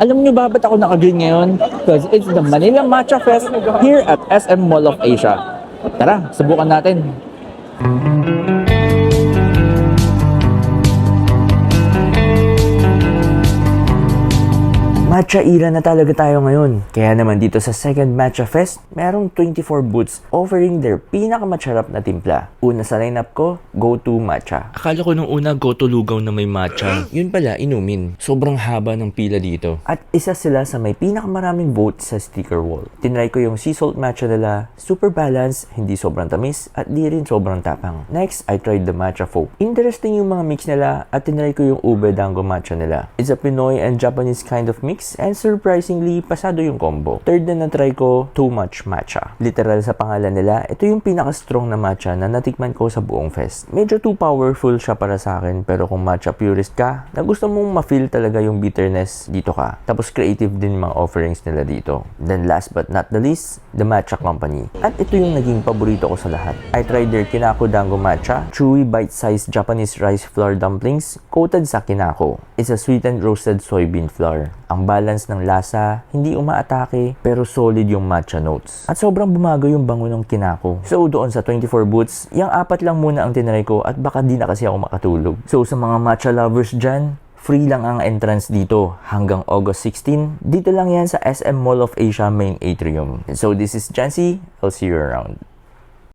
Alam nyo ba ba't ako naka-green ngayon? Because it's the Manila Matcha Fest here at SM Mall of Asia. Tara, subukan natin. Matcha era na talaga tayo ngayon. Kaya naman dito sa second Matcha Fest, merong 24 booths offering their pinakamatcharap na timpla. Una sa lineup ko, Go To Matcha. Akala ko nung una Go To Lugaw na may matcha. Yun pala, inumin. Sobrang haba ng pila dito. At isa sila sa may pinakamaraming votes sa sticker wall. Tinry ko yung sea salt matcha nila. Super balanced, hindi sobrang tamis, at di rin sobrang tapang. Next, I tried the matcha folk. Interesting yung mga mix nila at tinry ko yung ube dango matcha nila. It's a Pinoy and Japanese kind of mix and surprisingly, pasado yung combo. Third na na-try ko, Too Much Matcha. Literal sa pangalan nila, ito yung pinaka-strong na matcha na natikman ko sa buong fest. Medyo too powerful siya para sa akin, pero kung matcha purist ka, na gusto mong ma-feel talaga yung bitterness, dito ka. Tapos creative din yung mga offerings nila dito. Then last but not the least, The Matcha Company. At ito yung naging paborito ko sa lahat. I tried their Kinako Dango Matcha, chewy bite-sized Japanese rice flour dumplings coated sa kinako. It's a sweetened roasted soybean flour. Ang balance ng lasa, hindi umaatake, pero solid yung matcha notes. At sobrang bumago yung bango ng kinako. So doon sa 24 booths, yung 4 lang muna ang tinry ko at baka di na kasi ako makatulog. So sa mga matcha lovers dyan, free lang ang entrance dito hanggang August 16. Dito lang yan sa SM Mall of Asia Main Atrium. So this is Jancy. I'll see you around.